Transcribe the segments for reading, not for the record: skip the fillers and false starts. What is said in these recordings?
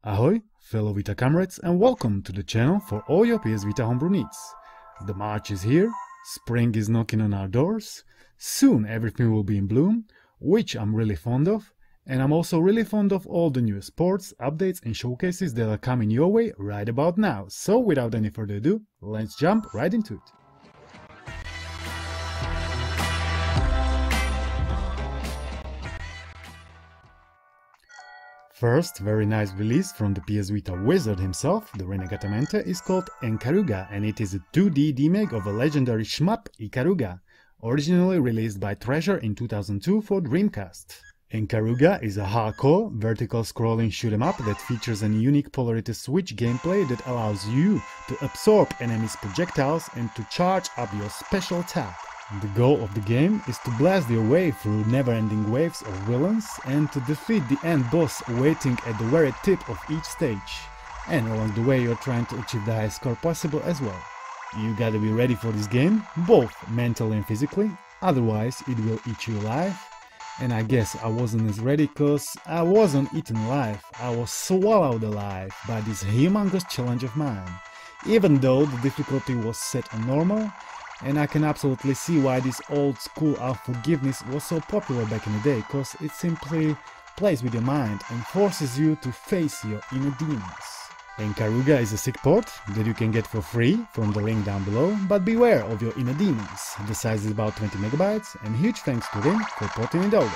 Ahoy, fellow Vita comrades, and welcome to the channel for all your PS Vita homebrew needs. The March is here, spring is knocking on our doors, soon everything will be in bloom, which I'm really fond of, and I'm also really fond of all the new sports, updates and showcases that are coming your way right about now. So without any further ado, let's jump right into it. First, very nice release from the PS Vita wizard himself, the Renegade is called nKaruga, and it is a 2D remake of a legendary shmup nKaruga, originally released by Treasure in 2002 for Dreamcast. nKaruga is a hardcore, vertical scrolling shoot 'em up that features a unique polarity switch gameplay that allows you to absorb enemies' projectiles and to charge up your special attack. The goal of the game is to blast your way through never-ending waves of villains and to defeat the end boss waiting at the very tip of each stage. And along the way you're trying to achieve the highest score possible as well. You gotta be ready for this game, both mentally and physically, otherwise it will eat you alive. And I guess I wasn't as ready cause I wasn't eaten alive, I was swallowed alive by this humongous challenge of mine. Even though the difficulty was set on normal, and I can absolutely see why this old school of forgiveness was so popular back in the day, cause it simply plays with your mind and forces you to face your inner demons. nKaruga is a sick port that you can get for free from the link down below, but beware of your inner demons. The size is about 20 megabytes, and huge thanks to him for porting it over.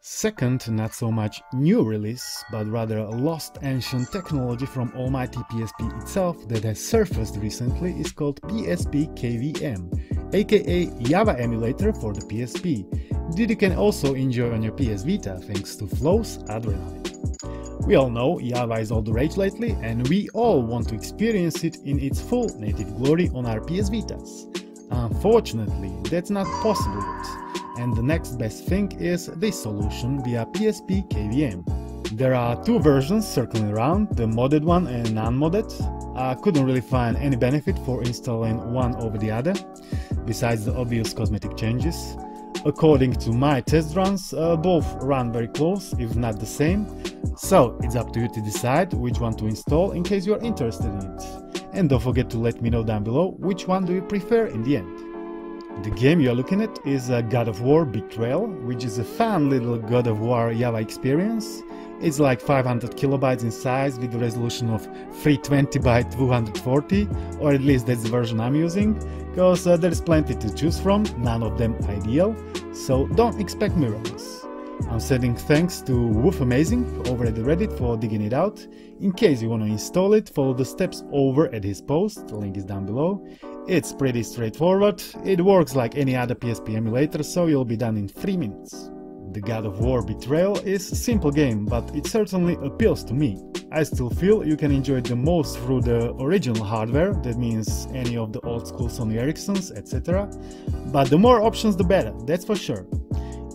Second, not so much new release, but rather a lost ancient technology from almighty PSP itself that has surfaced recently is called PSPKVM, aka Java Emulator for the PSP, that you can also enjoy on your PS Vita thanks to Flow's Adrenaline. We all know Java is all the rage lately, and we all want to experience it in its full native glory on our PS Vitas. Unfortunately, that's not possible yet. And the next best thing is this solution via PSPKVM. There are two versions circling around, the modded one and non-modded. I couldn't really find any benefit for installing one over the other, besides the obvious cosmetic changes. According to my test runs, both run very close, if not the same, so it's up to you to decide which one to install in case you are interested in it. And don't forget to let me know down below which one do you prefer in the end. The game you're looking at is God of War Betrayal, which is a fun little God of War Java experience. It's like 500 kilobytes in size with a resolution of 320 by 240, or at least that's the version I'm using, because there's plenty to choose from, none of them ideal, so don't expect miracles. I'm sending thanks to Wolfamazing over at the Reddit for digging it out. In case you want to install it, follow the steps over at his post, the link is down below. It's pretty straightforward, it works like any other PSP emulator, so you'll be done in 3 minutes. The God of War Betrayal is a simple game, but it certainly appeals to me. I still feel you can enjoy it the most through the original hardware, that means any of the old school Sony Ericssons, etc. But the more options the better, that's for sure.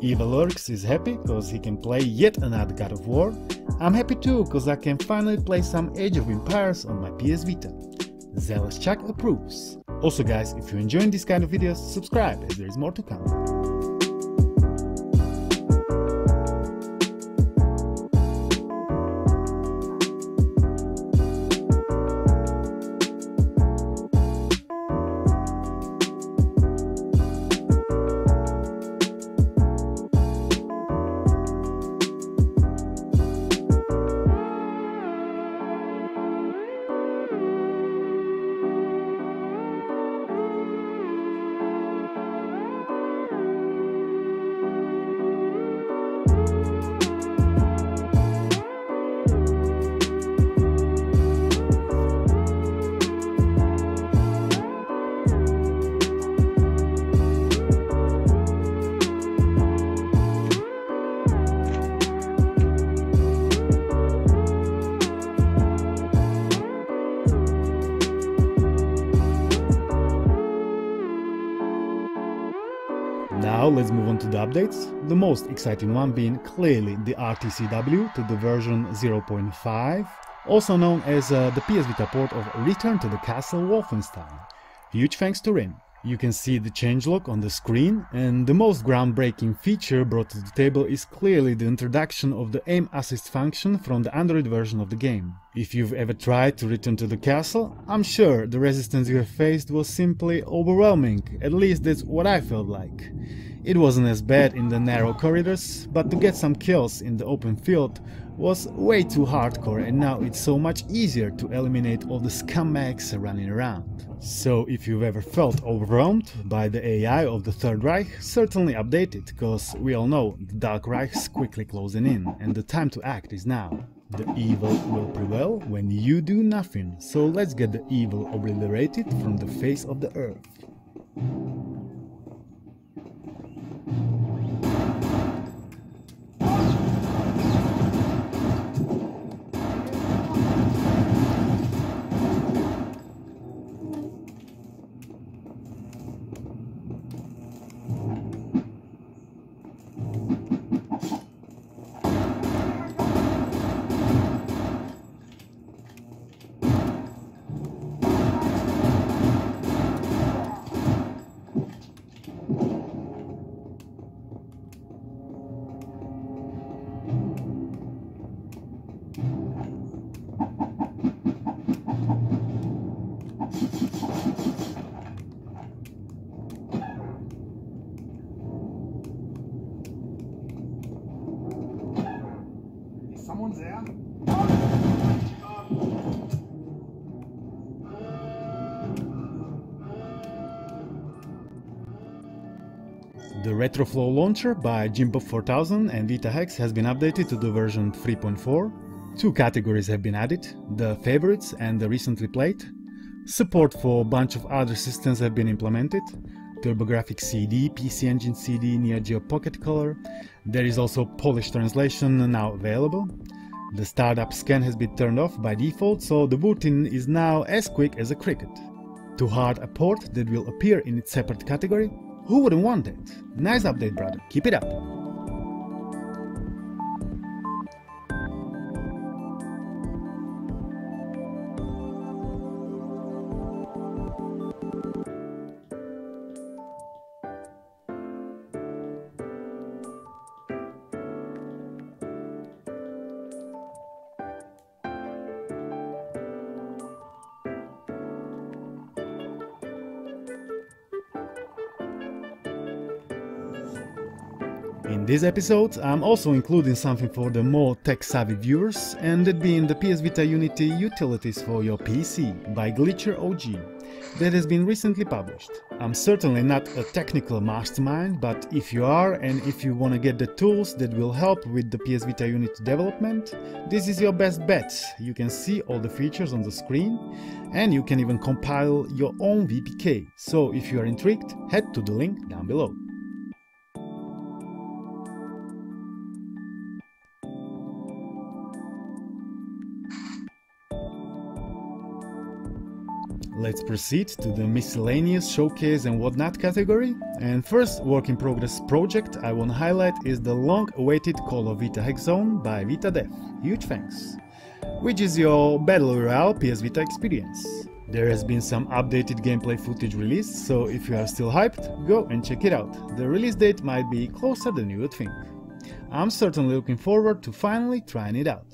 Evilurks is happy cause he can play yet another God of War. I'm happy too cause I can finally play some Age of Empires on my PS Vita. Zealous Chuck approves. Also guys, if you're enjoying these kind of videos, subscribe as there is more to come. let's move on to the updates, the most exciting one being clearly the RTCW to the version 0.5, also known as the Ps Vita port of Return to the Castle Wolfenstein. Huge thanks to Rim. You can see the changelog on the screen, and the most groundbreaking feature brought to the table is clearly the introduction of the aim assist function from the Android version of the game. If you've ever tried to return to the castle, I'm sure the resistance you have faced was simply overwhelming, at least that's what I felt like. It wasn't as bad in the narrow corridors, but to get some kills in the open field was way too hardcore, and now it's so much easier to eliminate all the scumbags running around. So if you've ever felt overwhelmed by the AI of the Third Reich, certainly update it, cause we all know the Dark Reich's quickly closing in, and the time to act is now. The evil will prevail when you do nothing, so let's get the evil obliterated from the face of the earth. Someone's there? The RetroFlow Launcher by Jimbo 4000 and Vita Hex has been updated to the version 3.4. Two categories have been added, the favorites and the recently played. Support for a bunch of other systems have been implemented. TurboGrafx CD, PC Engine CD, Neo Geo Pocket Color. There is also Polish translation now available. The startup scan has been turned off by default, so the booting is now as quick as a cricket. To hard a port that will appear in its separate category? Who wouldn't want it? Nice update, brother. Keep it up. In this episode, I'm also including something for the more tech-savvy viewers, and that being the PS Vita Unity Utilities for your PC by Glitcher OG, that has been recently published. I'm certainly not a technical mastermind, but if you are and if you want to get the tools that will help with the PS Vita Unity development, this is your best bet. You can see all the features on the screen, and you can even compile your own VPK. So if you are intrigued, head to the link down below. Let's proceed to the miscellaneous showcase and whatnot category. And first work in progress project I want to highlight is the long awaited Call of Vita Hackzone by Vita Dev. Huge thanks. Which is your Battle Royale PS Vita experience. There has been some updated gameplay footage released, so if you are still hyped, go and check it out. The release date might be closer than you would think. I'm certainly looking forward to finally trying it out.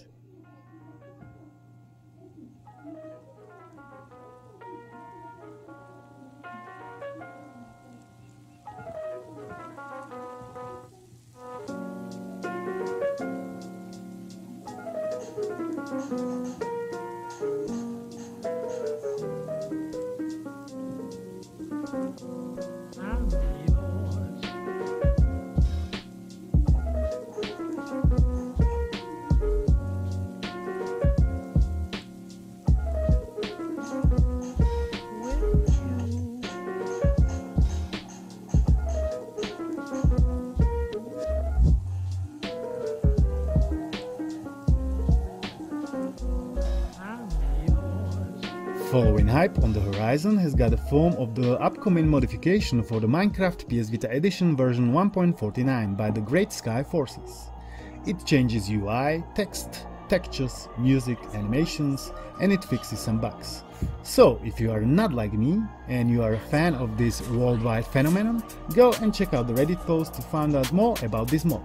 following hype on the horizon has got the form of the upcoming modification for the Minecraft PS Vita Edition version 1.49 by the Great Sky Forces. It changes UI, text, textures, music, animations, and it fixes some bugs. So, if you are not like me and you are a fan of this worldwide phenomenon, go and check out the Reddit post to find out more about this mod.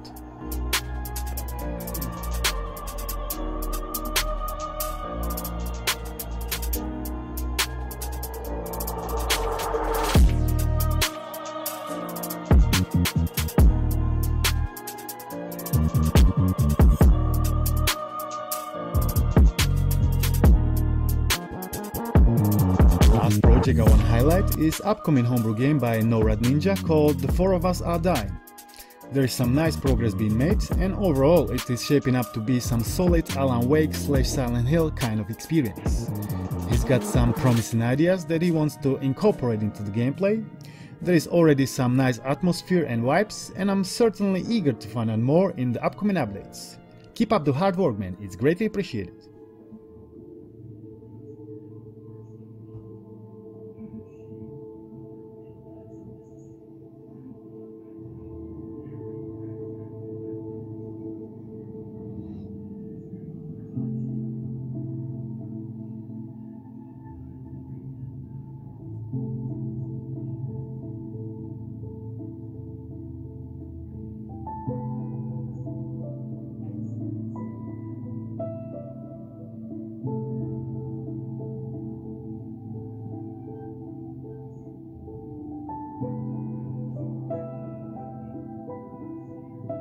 Last project I want to highlight is upcoming homebrew game by NORAD Ninja called The Four of Us Are Dying. There is some nice progress being made, and overall it is shaping up to be some solid Alan Wake / Silent Hill kind of experience. He's got some promising ideas that he wants to incorporate into the gameplay. There is already some nice atmosphere and vibes, and I'm certainly eager to find out more in the upcoming updates. Keep up the hard work, man, it's greatly appreciated.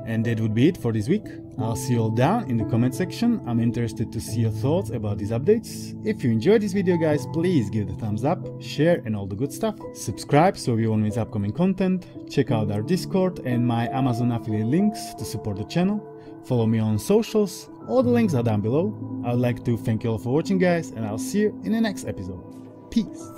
And that would be it for this week. I'll see you all down in the comment section. I'm interested to see your thoughts about these updates. If you enjoyed this video, guys, please give it a thumbs up, share and all the good stuff. Subscribe so you won't miss upcoming content. Check out our Discord and my Amazon affiliate links to support the channel. Follow me on socials, all the links are down below. I'd like to thank you all for watching, guys, and I'll see you in the next episode. Peace!